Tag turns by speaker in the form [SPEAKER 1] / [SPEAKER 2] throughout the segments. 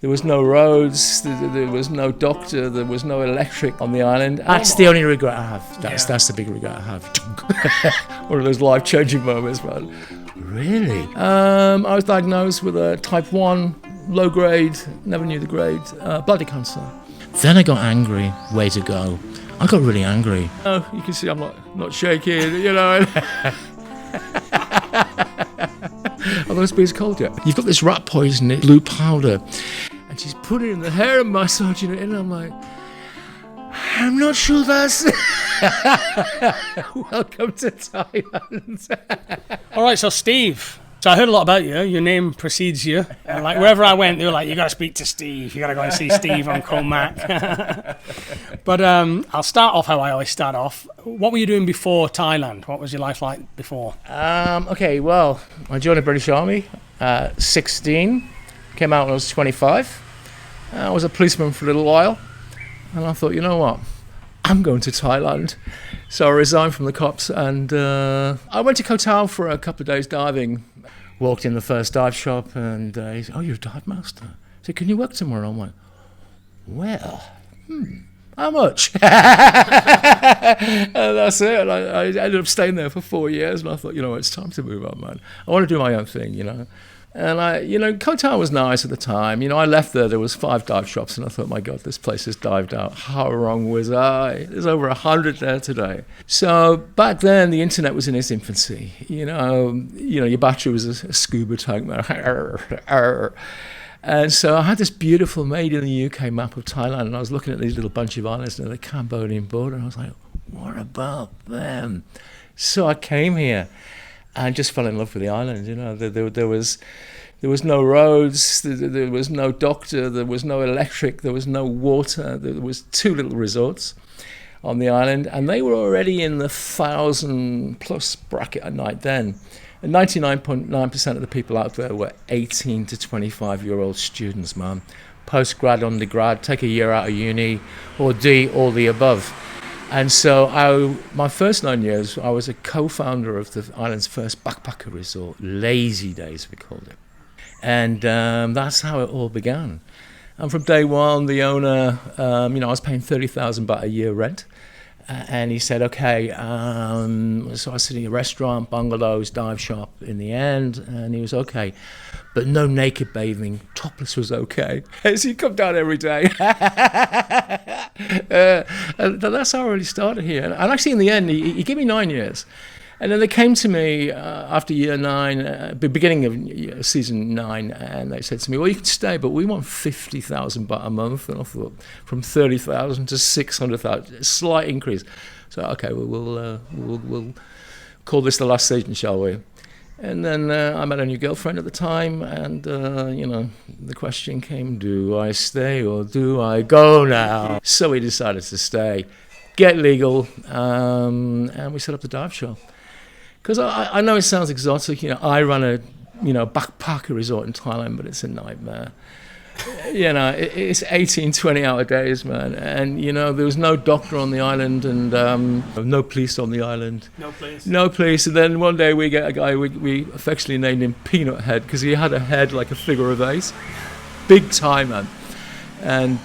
[SPEAKER 1] There was no roads, there was no doctor, there was no electric on the island.
[SPEAKER 2] That's the only regret I have. That's the big regret I have.
[SPEAKER 1] One of those life-changing moments, man.
[SPEAKER 2] Really?
[SPEAKER 1] I was diagnosed with a type 1, low grade, never knew the grade, bladder cancer.
[SPEAKER 2] Then I got angry. Way to go. I got really angry.
[SPEAKER 1] Oh, you can see I'm not shaking, you know. Although it's been cold yet.
[SPEAKER 2] You've got this rat poison, blue powder.
[SPEAKER 1] And she's putting it in the hair and massaging it in. I'm like, I'm not sure that's... Welcome to Thailand.
[SPEAKER 3] All right, so Steve. So I heard a lot about you. Your name precedes you. And like wherever I went, they were like, you got to speak to Steve. You got to go and see Steve on Comac. But I'll start off how I always start off. What were you doing before Thailand? What was your life like before?
[SPEAKER 1] Okay, well, I joined the British Army at 16. Came out when I was 25. I was a policeman for a little while. And I thought, you know what? I'm going to Thailand. So I resigned from the cops and I went to Koh Tao for a couple of days diving. Walked in the first dive shop and he said, oh, you're a dive master. I said, can you work tomorrow? I'm like, well, how much? And that's it. And I ended up staying there for 4 years and I thought, you know, it's time to move on, man. I want to do my own thing, you know. And Koh Tao was nice at the time. You know, I left there was 5 dive shops and I thought, my God, this place has dived out. How wrong was I? There's over 100 there today. So back then, the internet was in its infancy. You know, your battery was a scuba tank, man. And so I had this beautiful made in the UK map of Thailand and I was looking at these little bunch of islands near the Cambodian border and I was like, what about them? So I came here. And just fell in love with the island. You know, there was no roads, there was no doctor, there was no electric, there was no water. There was 2 little resorts on the island, and they were already in the 1,000+ bracket at night then. And 99.9% of the people out there were 18 to 25-year-old students, man. Postgrad, undergrad, take a year out of uni, or D, all the above. And so my first 9 years, I was a co-founder of the island's first backpacker resort, Lazy Days, we called it. And that's how it all began. And from day one, the owner, I was paying 30,000 baht a year rent. And he said, okay, so I was sitting in a restaurant, bungalows, dive shop in the end, and he was okay. But no naked bathing, topless was okay. So he'd come down every day. And that's how I really started here. And actually in the end, he gave me 9 years. And then they came to me after year 9, beginning of season 9, and they said to me, well, you can stay, but we want 50,000 baht a month. And I thought, from 30,000 to 600,000, a slight increase. So, okay, we'll call this the last season, shall we? And then I met a new girlfriend at the time, and, the question came, do I stay or do I go now? So we decided to stay, get legal, and we set up the dive shop. Because I know it sounds exotic, I run a, backpacker resort in Thailand, but it's a nightmare. It's 18, 20-hour days, man. And, there was no doctor on the island and no police on the island. No police. And then one day we get a guy, we affectionately named him Peanut Head because he had a head like a figure of 8. Big time, man. And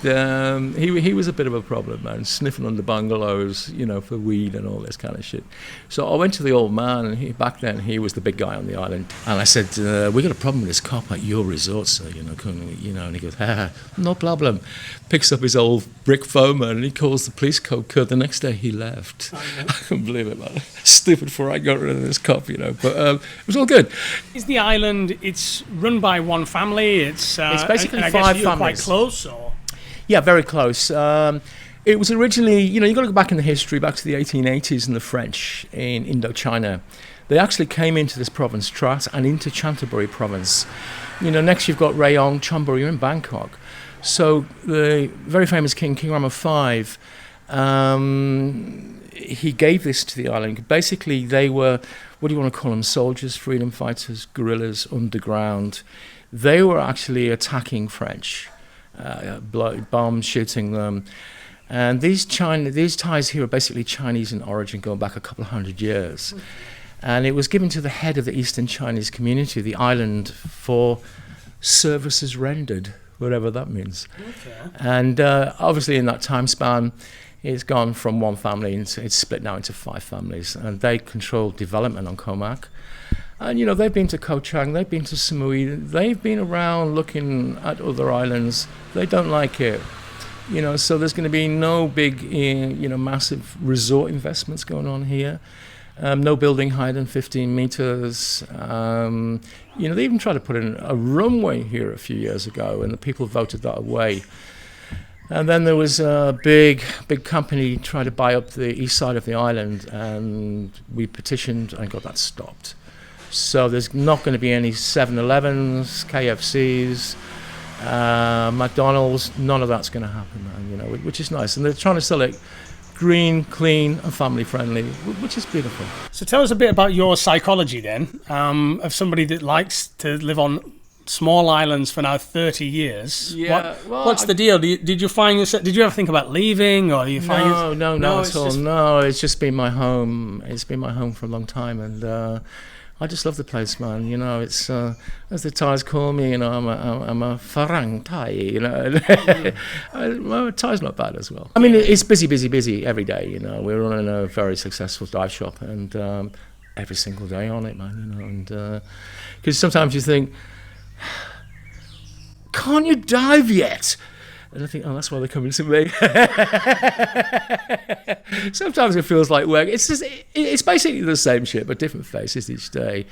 [SPEAKER 1] he was a bit of a problem, man, sniffing under bungalows, for weed and all this kind of shit. So I went to the old man, and back then he was the big guy on the island. And I said, we got a problem with this cop at your resort, sir, and he goes, no problem. Picks up his old brick phone, man, and he calls the police code. The next day he left. Oh, yeah. I couldn't believe it, man. Stupid before I got rid of this cop, but it was all good.
[SPEAKER 3] Is the island, it's run by one family? It's
[SPEAKER 1] basically
[SPEAKER 3] and
[SPEAKER 1] 5
[SPEAKER 3] I guess you're
[SPEAKER 1] families.
[SPEAKER 3] Quite close, or?
[SPEAKER 1] Yeah, very close. It was originally, you've got to go back in the history, back to the 1880s and the French in Indochina. They actually came into this province, Trat, and into Chantaburi province. Next you've got Rayong, Chonburi, you're in Bangkok. So the very famous King Rama V, he gave this to the island. Basically, they were, what do you want to call them, soldiers, freedom fighters, guerrillas, underground. They were actually attacking French. Bombs shooting them, and these Thais here are basically Chinese in origin, going back a couple of 100 years, and it was given to the head of the Eastern Chinese community, the island, for services rendered whatever that means.
[SPEAKER 3] Okay.
[SPEAKER 1] And obviously in that time span, it's gone from one family, it's split now into 5 families, and they control development on Comac. And, you know, they've been to Koh Chang, they've been to Samui, they've been around looking at other islands. They don't like it. You know, so there's going to be no big, you know, massive resort investments going on here. No building higher than 15 meters. You know, they even tried to put in a runway here a few years ago, and the people voted that away. And then there was a big company trying to buy up the east side of the island, and we petitioned and got that stopped. So there's not going to be any 7-Elevens, KFCs, McDonald's. None of that's going to happen, man, you know, which is nice. And they're trying to sell it green, clean, and family-friendly, which is beautiful.
[SPEAKER 3] So tell us a bit about your psychology then, of somebody that likes to live on small islands for now 30 years.
[SPEAKER 1] Yeah,
[SPEAKER 3] what's the deal? Did you find yourself? Did you ever think about leaving, or you find?
[SPEAKER 1] No, at all. No, it's just been my home. It's been my home for a long time, and I just love the place, man. You know, it's as the Thais call me. You know, I'm a Farang Thai. You know, well, Thai's not bad as well. I mean, it's busy every day. You know, we're running a very successful dive shop, and every single day on it, man. You know, and because sometimes you think, can't you dive yet? And I think, oh, that's why they're coming to me. Sometimes it feels like work. It's basically the same shit, but different faces each day.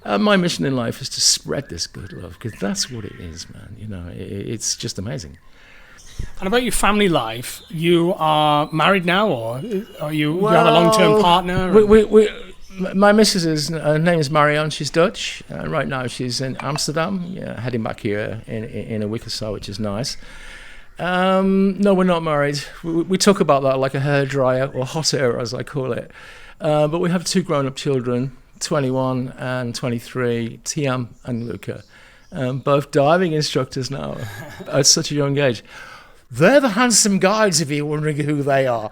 [SPEAKER 1] My mission in life is to spread this good love, because that's what it is, man. You know, it's just amazing.
[SPEAKER 3] And about your family life, you are married now, or are you have a long-term partner?
[SPEAKER 1] My missus, her name is Marianne, she's Dutch. Right now she's in Amsterdam, heading back here in a week or so, which is nice. No, we're not married. We talk about that like a hairdryer, or hot air as I call it. But we have 2 grown-up children, 21 and 23, Tiam and Luca. Both diving instructors now at such a young age. They're the handsome guides, if you're wondering who they are.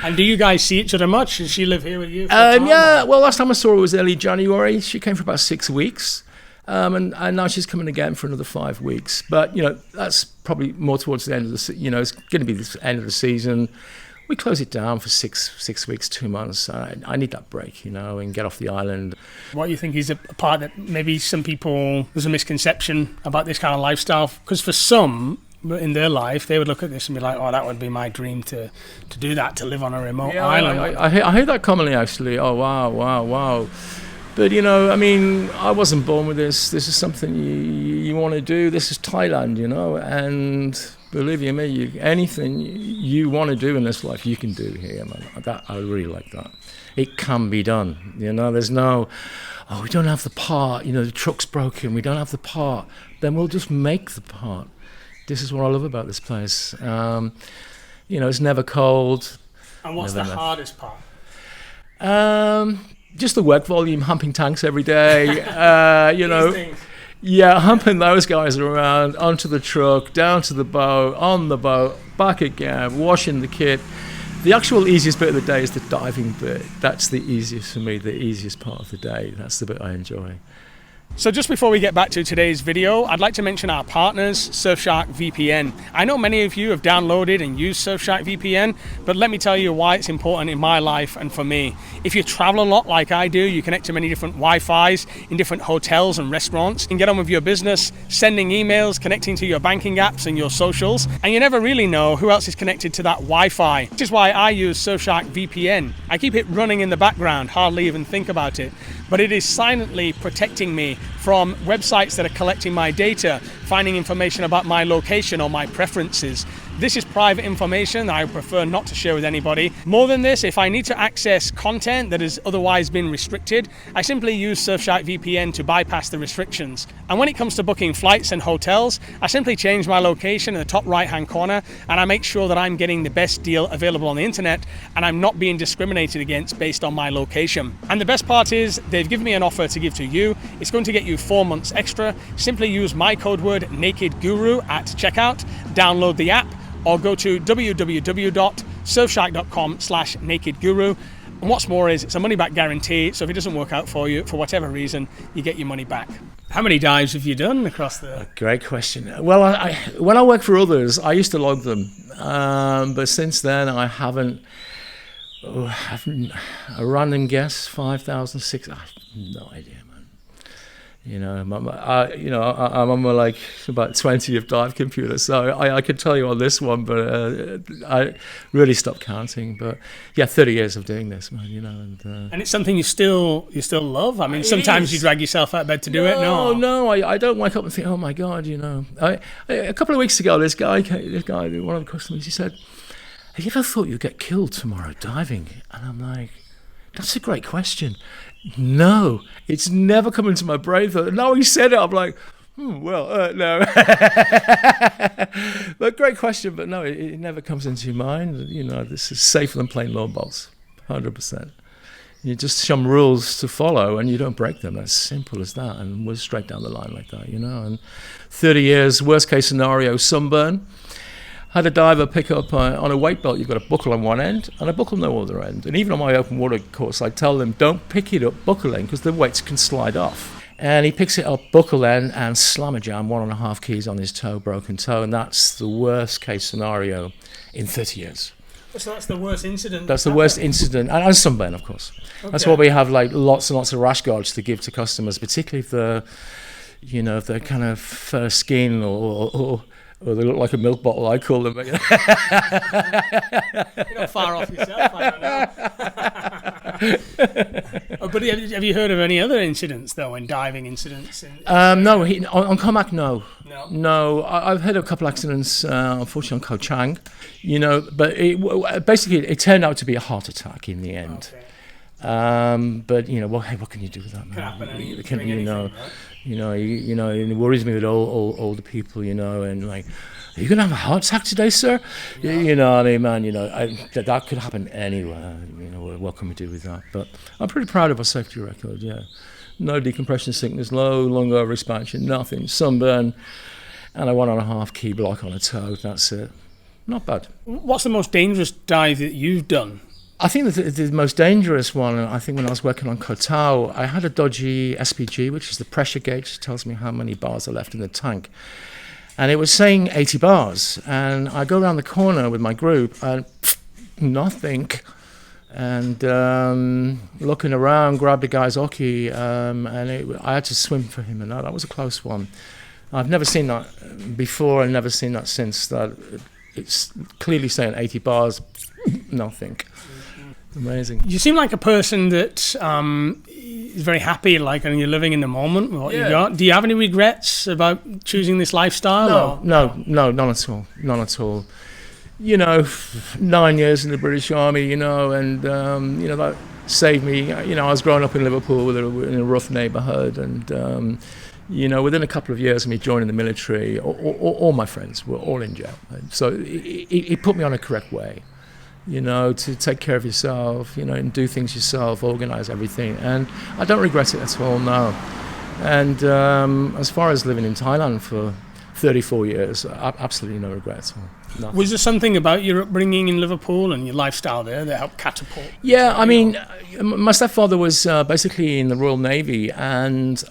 [SPEAKER 3] And do you guys see each other much? Does she live here with you?
[SPEAKER 1] Yeah, well, last time I saw her was early January. She came for about 6 weeks. And now she's coming again for another 5 weeks. But, you know, that's probably more towards the end of the you know, it's going to be the end of the season. We close it down for six weeks, 2 months. I need that break, you know, and get off the island.
[SPEAKER 3] What do you think is a part that maybe some people, there's a misconception about this kind of lifestyle? Because for some in their life, they would look at this and be like, oh, that would be my dream to do that, to live on a remote island.
[SPEAKER 1] I hear that commonly, actually. Oh, wow. But, you know, I mean, I wasn't born with this. This is something you want to do. This is Thailand, you know, and believe you me, anything you want to do in this life, you can do here, man. I really like that. It can be done, you know. There's no, oh, we don't have the part, you know, the truck's broken, we don't have the part. Then we'll just make the part. This is what I love about this place. You know, it's never cold.
[SPEAKER 3] And what's the hardest part?
[SPEAKER 1] Just the work volume, humping tanks every day, you know. Yeah, humping those guys around, onto the truck, down to the boat, on the boat, back again, washing the kit. The actual easiest bit of the day is the diving bit. That's the easiest for me, the easiest part of the day. That's the bit I enjoy.
[SPEAKER 3] So just before we get back to today's video, I'd like to mention our partners, Surfshark VPN. I know many of you have downloaded and used Surfshark VPN, but let me tell you why it's important in my life and for me. If you travel a lot like I do, you connect to many different Wi-Fis in different hotels and restaurants. You can get on with your business, sending emails, connecting to your banking apps and your socials, and you never really know who else is connected to that Wi-Fi, which is why I use Surfshark VPN. I keep it running in the background, hardly even think about it. But it is silently protecting me from websites that are collecting my data, finding information about my location or my preferences. This is private information that I prefer not to share with anybody. More than this, if I need to access content that has otherwise been restricted, I simply use Surfshark VPN to bypass the restrictions. And when it comes to booking flights and hotels, I simply change my location in the top right-hand corner, and I make sure that I'm getting the best deal available on the internet, and I'm not being discriminated against based on my location. And the best part is, they've given me an offer to give to you. It's going to get you 4 months extra. Simply use my code word NAKEDGURU at checkout, download the app, or go to www.surfshark.com/nakedguru And what's more is it's a money-back guarantee, so if it doesn't work out for you, for whatever reason, you get your money back. How many dives have you done across the...
[SPEAKER 1] Great question. Well, when I worked for others, I used to log them. But since then, I haven't... a random guess, 5,000, 6,000... I have no idea, man. I'm on my like about 20th dive computer, so I could tell you on this one, but I really stopped counting. But yeah, 30 years of doing this, man.
[SPEAKER 3] And it's something you still love. I mean, sometimes you drag yourself out of bed to do it.
[SPEAKER 1] No, I don't wake up and think, oh my God, a couple of weeks ago, this guy, one of the customers, he said, "Have you ever thought you'd get killed tomorrow diving?" And I'm like, that's a great question. No, it's never come into my brain. Now he said it, I'm like, no. But great question, but no, it never comes into your mind. This is safer than playing lawn bowls, 100%. You just some rules to follow, and you don't break them. As simple as that, and we're straight down the line like that, And 30 years, worst case scenario, sunburn. Had a diver pick up on a weight belt, you've got a buckle on one end and a buckle on the other end. And even on my open water course, I tell them, don't pick it up buckle end because the weights can slide off. And he picks it up buckle end and slam a jam, 1.5 keys on his toe, broken toe. And that's the worst case scenario in 30 years.
[SPEAKER 3] So that's the worst incident?
[SPEAKER 1] That's the worst incident. And sunburn, of course. Okay. That's why we have like lots and lots of rash guards to give to customers, particularly if they're kind of fair skin or they look like a milk bottle, I call them. You're
[SPEAKER 3] not far off yourself, I don't know. But have you heard of any other incidents, though, in diving incidents?
[SPEAKER 1] No, on Comac, no. No, I've heard of a couple of accidents, unfortunately, on Koh Chang, but it turned out to be a heart attack in the end. Okay. But, what can you do with that, man? Can anything, right? It worries me with all older people, and like, are you going to have a heart attack today, sir? Yeah. What I mean, man, that could happen anywhere. What can we do with that? But I'm pretty proud of our safety record, yeah. No decompression sickness, lung over expansion, nothing, sunburn, and a 1.5 key block on a toe, that's it. Not bad.
[SPEAKER 3] What's the most dangerous dive that you've done?
[SPEAKER 1] I think the most dangerous one, I think when I was working on Koh Tao, I had a dodgy SPG, which is the pressure gauge, tells me how many bars are left in the tank. And it was saying 80 bars. And I go around the corner with my group and nothing. And looking around, grabbed the guy's hockey, and I had to swim for him. And that was a close one. I've never seen that before and never seen that since. That it's clearly saying 80 bars, nothing. Amazing. You
[SPEAKER 3] seem like a person that is very happy, and you're living in the moment with what you've got. Do you have any regrets about choosing this lifestyle?
[SPEAKER 1] No, none at all. None at all. 9 years in the British Army, and that saved me. I was growing up in Liverpool in a rough neighbourhood, and within a couple of years of me joining the military, all my friends were all in jail. So it put me on a correct way. To take care of yourself, and do things yourself, organise everything. And I don't regret it at all, no. And as far as living in Thailand for 34 years, absolutely no regret at all. Nothing.
[SPEAKER 3] Was there something about your upbringing in Liverpool and your lifestyle there that helped catapult?
[SPEAKER 1] Yeah, I mean, my stepfather was basically in the Royal Navy, and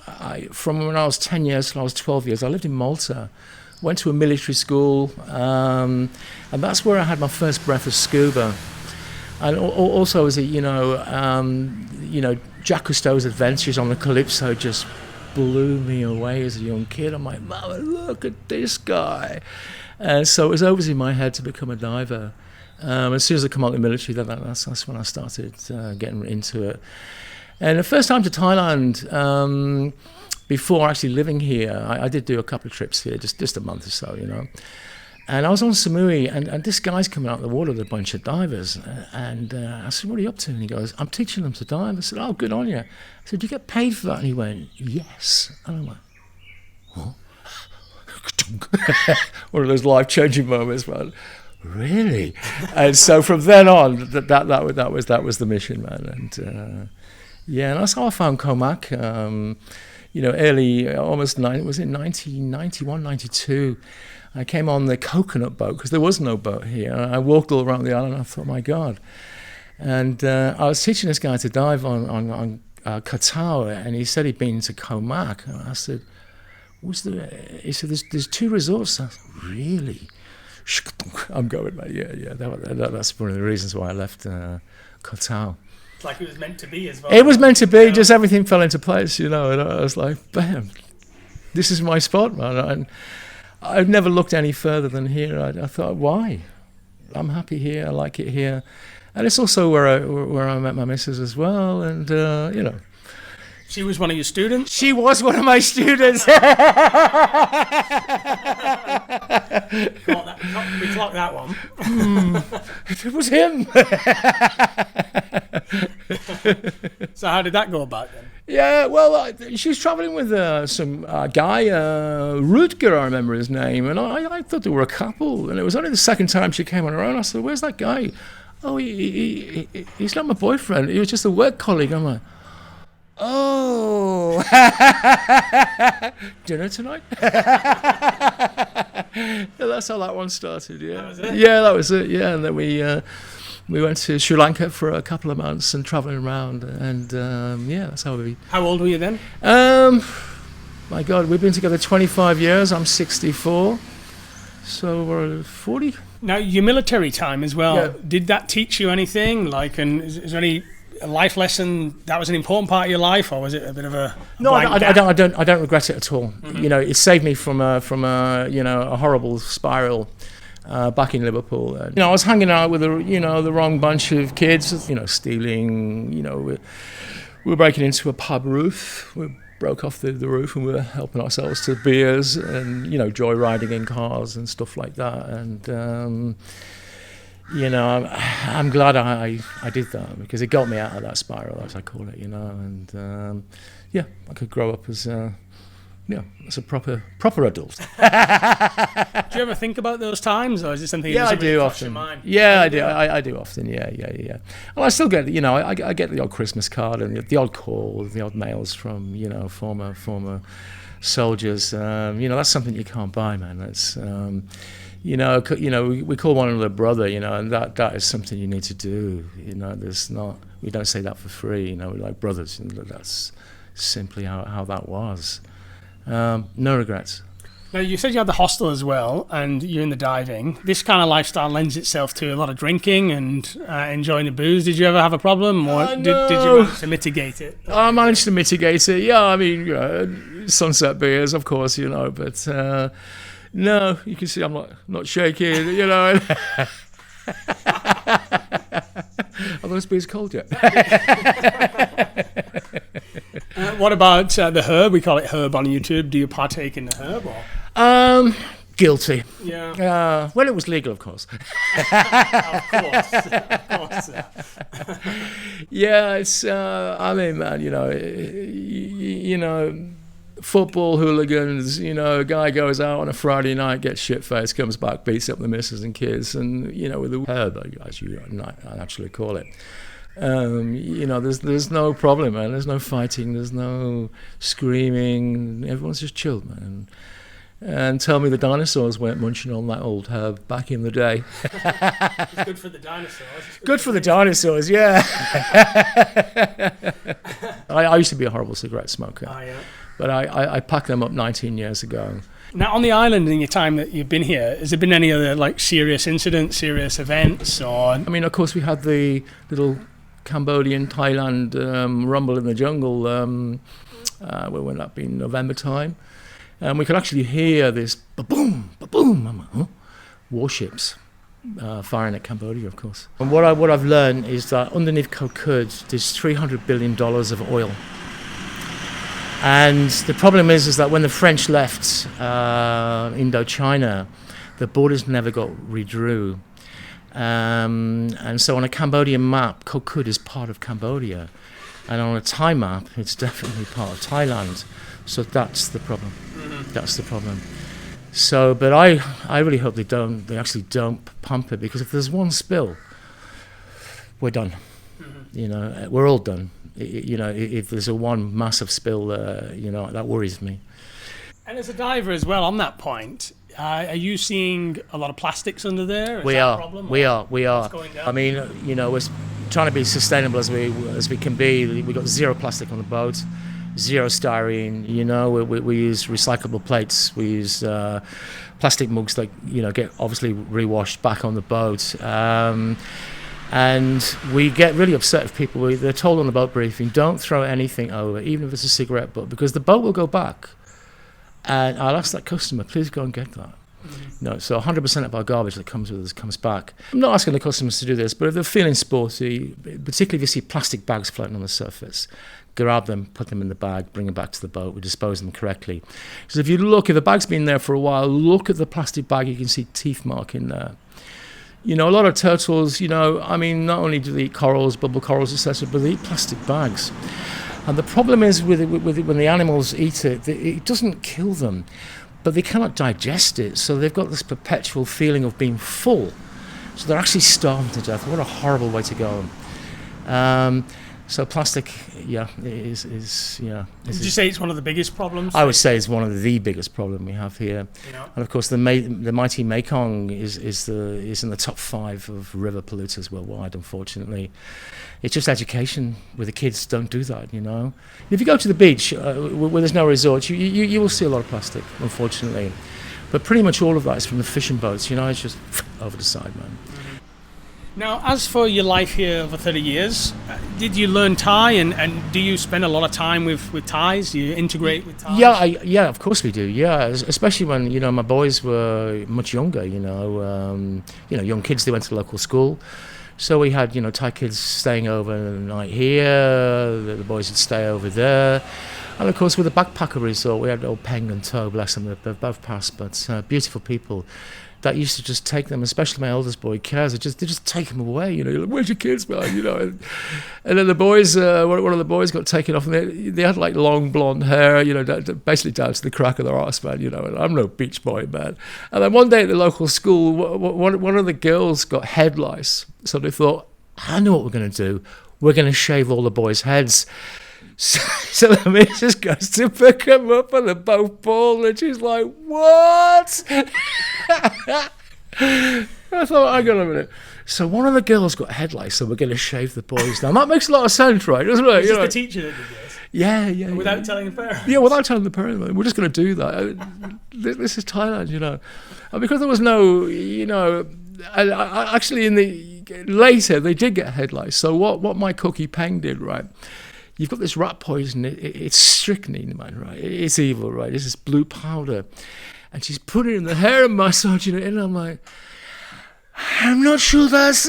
[SPEAKER 1] from when I was 10 years till I was 12 years, I lived in Malta. Went to a military school, and that's where I had my first breath of scuba. And also, as Jacques Cousteau's adventures on the Calypso just blew me away as a young kid. I'm like, Mama, look at this guy. And so it was always in my head to become a diver. As soon as I come out of the military, that's when I started getting into it. And the first time to Thailand, before actually living here, I did do a couple of trips here, just a month or so, And I was on Samui, and this guy's coming out of the water with a bunch of divers. And I said, what are you up to? And he goes, I'm teaching them to dive. I said, oh, good on you. I said, do you get paid for that? And he went, yes. And I'm like, what? One of those life-changing moments, man. Really? And so from then on, that was the mission, man. And and that's how I found Comac. Early, almost 1991, 92. I came on the coconut boat because there was no boat here. And I walked all around the island and I thought, my God. And I was teaching this guy to dive on Koh Tao, and he said he'd been to Koh Mak. And I said, he said, there's 2 resorts. I said, really? I'm going, mate. Yeah. That's one of the reasons why I left Koh Tao.
[SPEAKER 3] It's like it was meant to be as well.
[SPEAKER 1] It was meant to be. Just everything fell into place, And I was like, bam, this is my spot, man. And I've never looked any further than here. I thought, why? I'm happy here. I like it here. And it's also where I met my missus as well. And,
[SPEAKER 3] She was one of your students?
[SPEAKER 1] She was one of my students.
[SPEAKER 3] We clocked that one.
[SPEAKER 1] It was him.
[SPEAKER 3] So how did that go about then?
[SPEAKER 1] Yeah, well, she was traveling with some guy, Rutger, I remember his name, and I thought they were a couple, and it was only the second time she came on her own. I said, where's that guy? Oh, he's not my boyfriend. He was just a work colleague. I'm like, oh, dinner tonight? Yeah, that's how that one started, yeah.
[SPEAKER 3] That was it?
[SPEAKER 1] Yeah, that was it, yeah. And then we went to Sri Lanka for a couple of months and travelling around, and that's how we...
[SPEAKER 3] How old were you then?
[SPEAKER 1] My God, we've been together 25 years. I'm 64, so we're 40.
[SPEAKER 3] Now, your military time as well,
[SPEAKER 1] Yeah.
[SPEAKER 3] did that teach you anything? Like, and is there any life lesson that was an important part of your life, or was it a bit of a
[SPEAKER 1] No,
[SPEAKER 3] blank
[SPEAKER 1] I
[SPEAKER 3] gap?
[SPEAKER 1] don't regret it at all.
[SPEAKER 3] Mm-hmm.
[SPEAKER 1] It saved me from a horrible spiral back in Liverpool. And, I was hanging out with the wrong bunch of kids. Stealing. We were breaking into a pub roof. We broke off the roof and we were helping ourselves to beers and joyriding in cars and stuff like that. And I'm glad I did that, because it got me out of that spiral, as I call it, and I could grow up as a proper adult.
[SPEAKER 3] Do you ever think about those times, or is it something
[SPEAKER 1] Yeah,
[SPEAKER 3] that
[SPEAKER 1] I
[SPEAKER 3] doesn't
[SPEAKER 1] do
[SPEAKER 3] really cross your
[SPEAKER 1] often.
[SPEAKER 3] mind?
[SPEAKER 1] Yeah, I do. I do often. Yeah. Well, I still get, I get the odd Christmas card and the odd call, the odd mails from, former soldiers. That's something you can't buy, man. That's, we call one another brother, and that is something you need to do. We don't say that for free. We're like brothers, and that's simply how that was. No regrets.
[SPEAKER 3] Now, you said you had the hostel as well, and you're in the diving. This kind of lifestyle lends itself to a lot of drinking and enjoying the booze. Did you ever have a problem, or did you manage to mitigate it?
[SPEAKER 1] I managed to mitigate it. Yeah, I mean, sunset beers, of course, but no, you can see I'm not shaking, Are those beers cold yet?
[SPEAKER 3] What about the herb? We call it herb on YouTube. Do you partake in the herb? Or?
[SPEAKER 1] Guilty.
[SPEAKER 3] Yeah.
[SPEAKER 1] Well, it was legal, of course.
[SPEAKER 3] Of course.
[SPEAKER 1] Yeah, it's. I mean, man, football hooligans. A guy goes out on a Friday night, gets shit-faced, comes back, beats up the missus and kids, and with the herb, as you actually call it. There's no problem, man. There's no fighting. There's no screaming. Everyone's just chilled, man. And tell me the dinosaurs weren't munching on that old herb back in the day.
[SPEAKER 3] It's good for the dinosaurs.
[SPEAKER 1] Good for the dinosaurs, yeah. I used to be a horrible cigarette smoker, but I packed them up 19 years ago.
[SPEAKER 3] Now, on the island, in your time that you've been here, has there been any other serious incidents, serious events, or?
[SPEAKER 1] I mean, of course, we had the little Cambodian, Thailand rumble in the jungle. When would that be? November time. And we could actually hear this ba-boom, ba-boom, I'm like, huh? Warships firing at Cambodia, of course. And what I've learned is that underneath Koh Kud, there's $300 billion of oil. And the problem is that when the French left Indochina, the borders never got redrew. And so on a Cambodian map, Koh Kud is part of Cambodia. And on a Thai map, it's definitely part of Thailand. So that's the problem. That's the problem. So, but I really hope they actually don't pump it, because if there's one spill, we're done. We're all done. If there's a one massive spill, that worries me.
[SPEAKER 3] And as a diver as well, on that point, are you seeing a lot of plastics under there? Is
[SPEAKER 1] We
[SPEAKER 3] that
[SPEAKER 1] are.
[SPEAKER 3] a problem?
[SPEAKER 1] We are.
[SPEAKER 3] What's going down?
[SPEAKER 1] I mean, we're trying to be sustainable as we can be. We got zero plastic on the boat, zero styrene. You know, we use recyclable plates. We use plastic mugs that get obviously rewashed back on the boat. And we get really upset if people, they're told on the boat briefing, don't throw anything over, even if it's a cigarette butt, because the boat will go back. And I'll ask that customer, please go and get that. No, so 100% of our garbage that comes with us comes back. I'm not asking the customers to do this, but if they're feeling sporty, particularly if you see plastic bags floating on the surface, grab them, put them in the bag, bring them back to the boat, we dispose them correctly. So if the bag's been there for a while, look at the plastic bag, you can see teeth mark in there. A lot of turtles, not only do they eat corals, bubble corals, etc., but they eat plastic bags. And the problem is with when the animals eat it, it doesn't kill them, but they cannot digest it. So they've got this perpetual feeling of being full. So they're actually starving to death. What a horrible way to go. So plastic, is
[SPEAKER 3] Did you say it's one of the biggest problems?
[SPEAKER 1] I would say it's one of the biggest problem we have here.
[SPEAKER 3] Yeah.
[SPEAKER 1] And of course, the mighty Mekong is in the top 5 of river polluters worldwide. Unfortunately, it's just education where the kids don't do that. If you go to the beach where there's no resorts, you will see a lot of plastic, unfortunately. But pretty much all of that is from the fishing boats. It's just over the side, man.
[SPEAKER 3] Now, as for your life here over 30 years, did you learn Thai and do you spend a lot of time with Thais? Do you integrate with Thais?
[SPEAKER 1] Yeah, of course we do. Yeah, especially when my boys were much younger. Young kids. They went to the local school, so we had Thai kids staying over the night here. The boys would stay over there, and of course with the backpacker resort, we had old Peng and To, bless them. They've both passed, but beautiful people. That used to just take them, especially my oldest boy, Kaz. They just take him away. Like, where's your kids, man? And then the boys, one of the boys got taken off, and they had like long blonde hair, basically down to the crack of their arse, man. And I'm no beach boy, man. And then one day at the local school, one of the girls got head lice, so they thought, I know what we're going to do. We're going to shave all the boys' heads. So the missus goes to pick them up and they're both bald, and she's like, what? I thought, hang on a minute. So one of the girls got head lice, so we're going to shave the boys down. That makes a lot of sense, right? Doesn't it?
[SPEAKER 3] Is this the teacher that did this?
[SPEAKER 1] Yeah.
[SPEAKER 3] Without telling the parents?
[SPEAKER 1] Yeah, without telling the parents. We're just going to do that. This is Thailand, And because there was no, actually later they did get head lice. So what my cookie Peng did, right? You've got this rat poison, it's strychnine, man, right? It's evil, right? It's this blue powder. And she's put it in the hair and massaging it in, and I'm like, I'm not sure that's...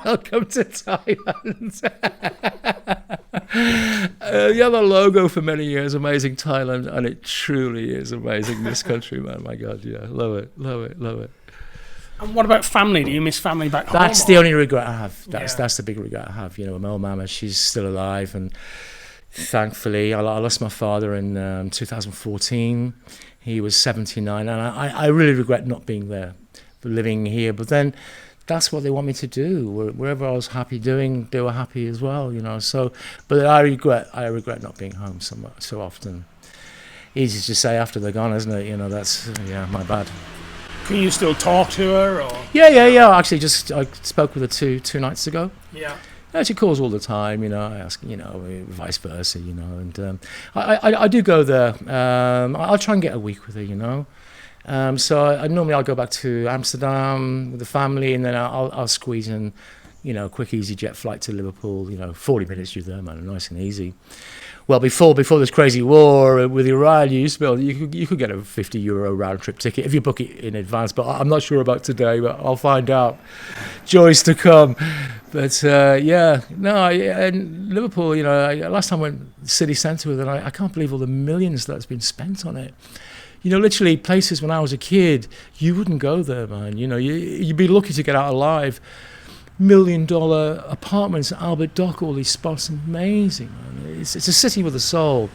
[SPEAKER 1] Welcome to Thailand. The logo for many years, Amazing Thailand, and it truly is amazing, this country, man. My God, yeah, love it.
[SPEAKER 3] And what about family? Do you miss family back home?
[SPEAKER 1] That's the only regret I have. That's the big regret I have. My old mama, she's still alive, and thankfully, I lost my father in 2014. He was 79, and I really regret not being there, living here. But then, that's what they want me to do. Wherever I was happy doing, they were happy as well. So, but I regret not being home so often. Easy to say after they're gone, isn't it? That's my bad.
[SPEAKER 3] Can you still talk to her? Or?
[SPEAKER 1] Yeah. Actually, I spoke with her two nights ago.
[SPEAKER 3] Yeah.
[SPEAKER 1] She calls all the time, I ask, vice versa, and I do go there. I'll try and get a week with her, So I'll go back to Amsterdam with the family, and then I'll squeeze in, a quick easy jet flight to Liverpool, 40 minutes you're there, man, nice and easy. Well, before this crazy war with Iran, you could get a €50 round trip ticket if you book it in advance. But I'm not sure about today. But I'll find out. Joys to come. But and Liverpool. Last time I went city centre with it, I can't believe all the millions that's been spent on it. Literally places when I was a kid, you wouldn't go there, man. You'd be lucky to get out alive. $1 million apartments at Albert Dock, all these spots, amazing, man. It's a city with a soul.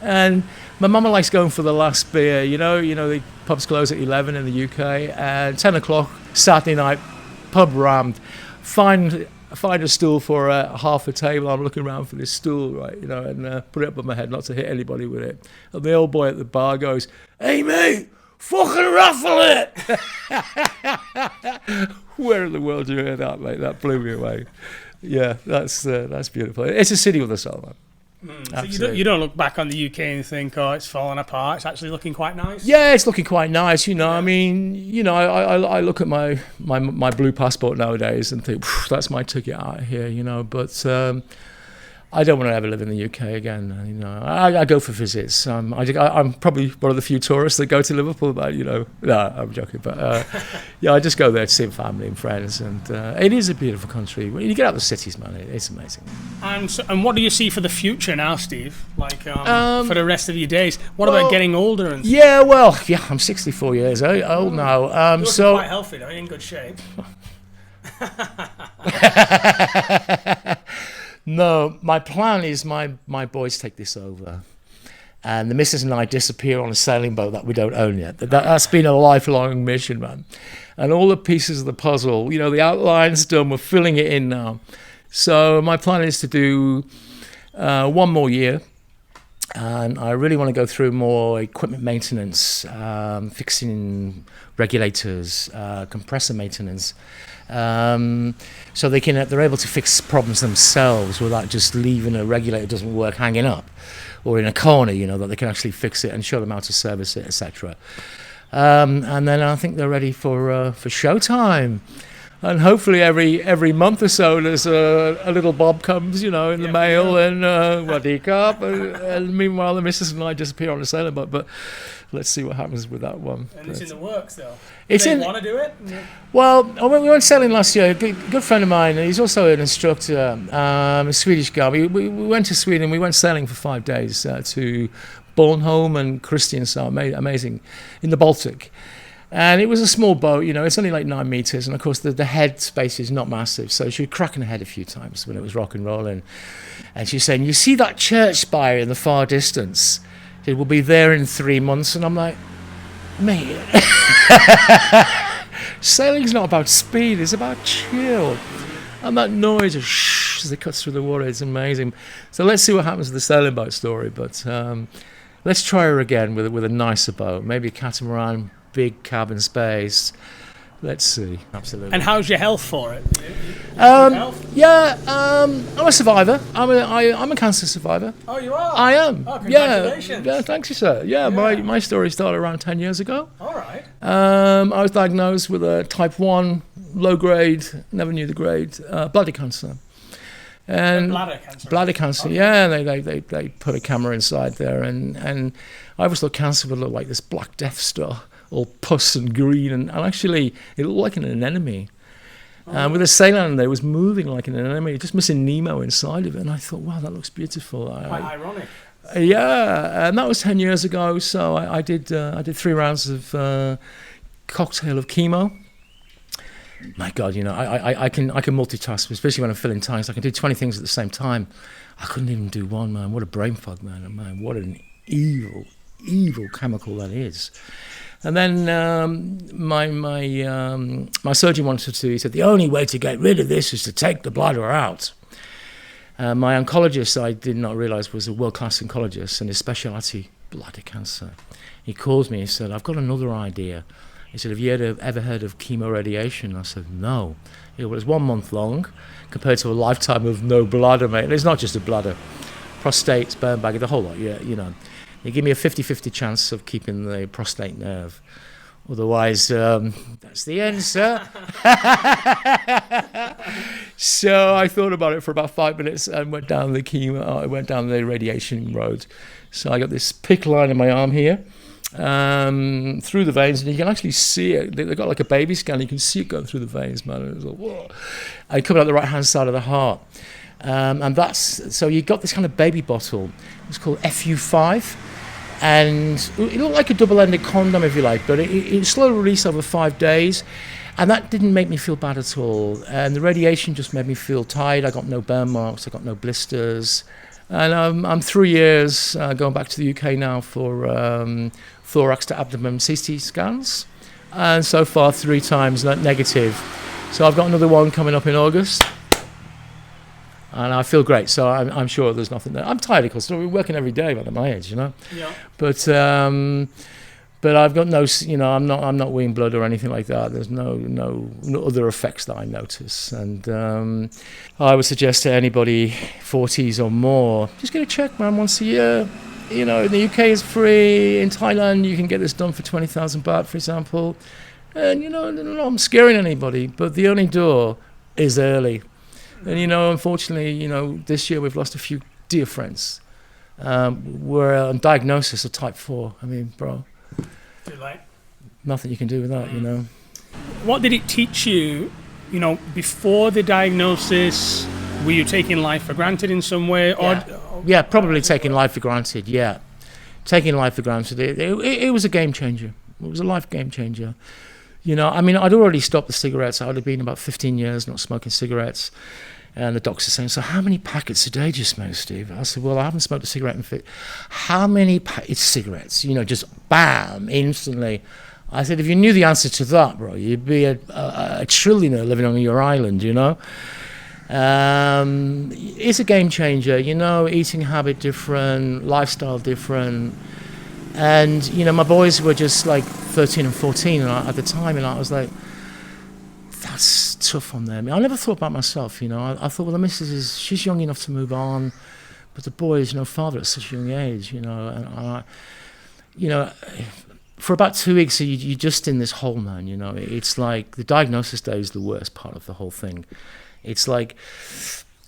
[SPEAKER 1] And my mama likes going for the last beer, the pubs close at 11 in the UK, and 10 o'clock Saturday night, pub rammed. Find a stool for half a table. I'm looking around for this stool, right, and put it up on my head not to hit anybody with it. And the old boy at the bar goes, "Hey mate, fucking ruffle it. Where in the world do you hear that, mate? That blew me away. Yeah, that's beautiful. It's a city with a soul, man.
[SPEAKER 3] So you don't look back on the UK and think, oh, it's falling apart. It's actually looking quite nice.
[SPEAKER 1] Yeah, it's looking quite nice. I mean, I look at my blue passport nowadays and think that's my ticket out of here. But I don't want to ever live in the UK again. I go for visits. I'm probably one of the few tourists that go to Liverpool. But no, I'm joking. But I just go there to see family and friends, and it is a beautiful country. When you get out of the cities, man, it's amazing.
[SPEAKER 3] And what do you see for the future now, Steve? Like for the rest of your days? What about getting older? And
[SPEAKER 1] I'm 64 years old now.
[SPEAKER 3] You're
[SPEAKER 1] so
[SPEAKER 3] quite healthy, though. You're in good shape.
[SPEAKER 1] No, my plan is my boys take this over, and the missus and I disappear on a sailing boat that we don't own yet. That's been a lifelong mission, man. And all the pieces of the puzzle, the outline's done. We're filling it in now. So my plan is to do one more year, and I really want to go through more equipment maintenance, fixing regulators, compressor maintenance. So they're able to fix problems themselves without just leaving a regulator doesn't work hanging up or in a corner, that they can actually fix it and show them how to service it, etc. And then I think they're ready for showtime. And hopefully every month or so there's a little Bob comes, in the mail and wadikap, and meanwhile the missus and I disappear on a sailing boat. But let's see what happens with that one.
[SPEAKER 3] And it's in the works, though.
[SPEAKER 1] Do they
[SPEAKER 3] want to do it?
[SPEAKER 1] Well, we went sailing last year. A good friend of mine, he's also an instructor, a Swedish guy. We went to Sweden. We went sailing for 5 days to Bornholm and Kristiansand, amazing, in the Baltic. And it was a small boat, it's only like 9 meters. And of course, the head space is not massive. So she was cracking her head a few times when it was rock and rolling. And she's saying, you see that church spire in the far distance? It will be there in 3 months. And I'm like, mate, sailing's not about speed, it's about chill. And that noise of shh as it cuts through the water, it's amazing. So let's see what happens with the sailing boat story. But let's try her again with a nicer boat, maybe a catamaran, big cabin space. Let's see. Absolutely.
[SPEAKER 3] And how's your health for it?
[SPEAKER 1] I'm a survivor. I'm a cancer survivor.
[SPEAKER 3] Oh, you are?
[SPEAKER 1] I am.
[SPEAKER 3] Oh, congratulations.
[SPEAKER 1] Yeah, thanks you, sir. Yeah. My story started around 10 years ago.
[SPEAKER 3] All right.
[SPEAKER 1] I was diagnosed with a type 1, low grade, never knew the grade, bladder cancer. And
[SPEAKER 3] bladder cancer.
[SPEAKER 1] Bladder cancer, okay. Yeah. They put a camera inside there, and I always thought cancer would look like this Black Death star, all pus and green, and actually it looked like an anemone. With a saline there, it was moving like an anemone, just missing Nemo inside of it. And I thought, wow, that looks beautiful.
[SPEAKER 3] Quite ironic.
[SPEAKER 1] Yeah, and that was 10 years ago. So I did 3 rounds of cocktail of chemo. My God, I can multitask, especially when I'm filling tanks. I can do 20 things at the same time. I couldn't even do one, man. What a brain fog, man. And man, what an evil chemical that is. And then my surgeon wanted to. He said the only way to get rid of this is to take the bladder out. My oncologist, I did not realise, was a world-class oncologist, and his speciality bladder cancer. He called me. He said, "I've got another idea." He said, "Have you ever heard of chemoradiation?" I said, "No." It was 1 month long, compared to a lifetime of no bladder, mate. And it's not just a bladder, prostate, sperm bag, the whole lot. Yeah, They give me a 50-50 chance of keeping the prostate nerve. Otherwise, that's the end, sir. So I thought about it for about 5 minutes and went down the chemo. I went down the radiation road. So I got this PICC line in my arm here, through the veins, and you can actually see it. They've got like a baby scan. You can see it going through the veins, man. And it was like, whoa. And coming out the right-hand side of the heart. And so you got this kind of baby bottle. It's called FU5. And it looked like a double-ended condom, if you like, but it slowly released over 5 days, and that didn't make me feel bad at all. And the radiation just made me feel tired. I got no burn marks, I got no blisters, and I'm 3 years going back to the UK now for thorax to abdomen CT scans, and so far 3 times negative. So I've got another one coming up in August. And I feel great, so I'm sure there's nothing there. I'm tired, of course. So we're working every day, man, at my age,
[SPEAKER 3] Yeah.
[SPEAKER 1] But But I've got no, I'm not weeing blood or anything like that. There's no other effects that I notice. And I would suggest to anybody 40s or more, just get a check, man, once a year. In the UK it's free. In Thailand you can get this done for 20,000 baht, for example. And I'm scaring anybody, but the only door is early. And unfortunately, this year we've lost a few dear friends. We're on diagnosis of type 4. I mean, bro.
[SPEAKER 3] Too late.
[SPEAKER 1] Nothing you can do with that,
[SPEAKER 3] What did it teach you, before the diagnosis? Were you taking life for granted in some way?
[SPEAKER 1] Yeah, probably taking life for granted, yeah. Taking life for granted. It was a game changer. It was a life game changer. I'd already stopped the cigarettes. I'd have been about 15 years not smoking cigarettes. And the doctor's saying, so how many packets a day do you smoke, Steve? I said, well, I haven't smoked a cigarette in how many packets cigarettes? Just bam, instantly. I said, if you knew the answer to that, bro, you'd be a trillionaire living on your island, It's a game changer, eating habit different, lifestyle different. And, my boys were just like 13 and 14 at the time, and I was like, that's tough on them. I never thought about myself, I thought, well, the missus she's young enough to move on, but the boy is no father at such a young age, and for about 2 weeks, you're just in this hole, man, It's like the diagnosis day is the worst part of the whole thing. It's like,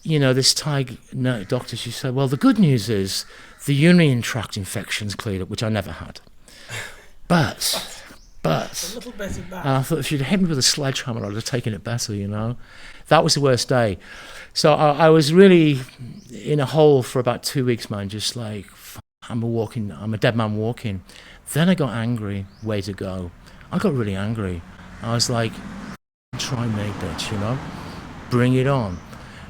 [SPEAKER 1] this Thai doctor, she said, well, the good news is the urinary tract infection's cleared up, which I never had. But
[SPEAKER 3] a little bit of that.
[SPEAKER 1] And I thought if she'd hit me with a sledgehammer, I'd have taken it better, That was the worst day. So I was really in a hole for about 2 weeks, man, just like, I'm a dead man walking. Then I got angry, way to go. I got really angry. I was like, try me, bitch, bring it on.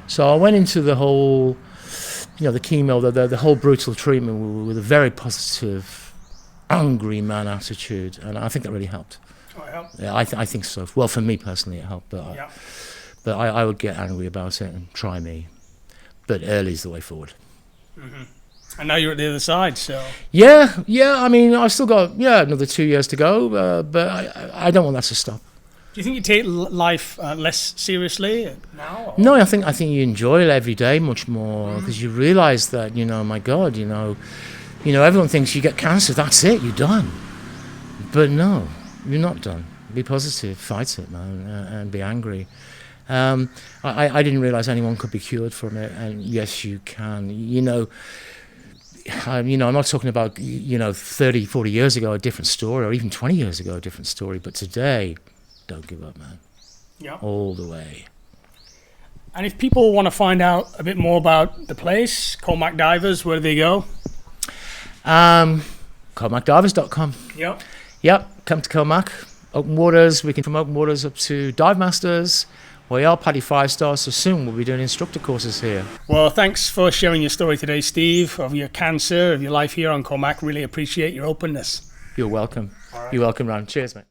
[SPEAKER 1] So I went into the whole, the chemo, the whole brutal treatment with a very positive, angry man attitude, and I think that really helped.
[SPEAKER 3] Oh, it helped?
[SPEAKER 1] Yeah, I think so. Well, for me personally, it helped, but I would get angry about it and try me. But early is the way forward.
[SPEAKER 3] Mm-hmm. And now you're at the other side, so...
[SPEAKER 1] Yeah, I've still got, another 2 years to go, but I don't want that to stop.
[SPEAKER 3] Do you think you take life less seriously now? Or?
[SPEAKER 1] No, I think you enjoy it every day much more, because you realise that, my God, everyone thinks you get cancer, that's it, you're done. But no, you're not done. Be positive, fight it, man, and be angry. I didn't realise anyone could be cured from it, and yes, you can. I'm not talking about, 30, 40 years ago, a different story, or even 20 years ago, a different story. But today, don't give up, man.
[SPEAKER 3] Yeah. All
[SPEAKER 1] the way.
[SPEAKER 3] And if people want to find out a bit more about the place, Comac Divers, where do they go?
[SPEAKER 1] ComacDivers.com. Yep, come to Comac. Open waters, we can from open waters up to dive masters. We are PADI 5 stars, so soon we'll be doing instructor courses here. Well, thanks for sharing your story today, Steve, of your cancer, of your life here on Comac. Really appreciate your openness. You're welcome. Right. You're welcome, Ron. Cheers, mate.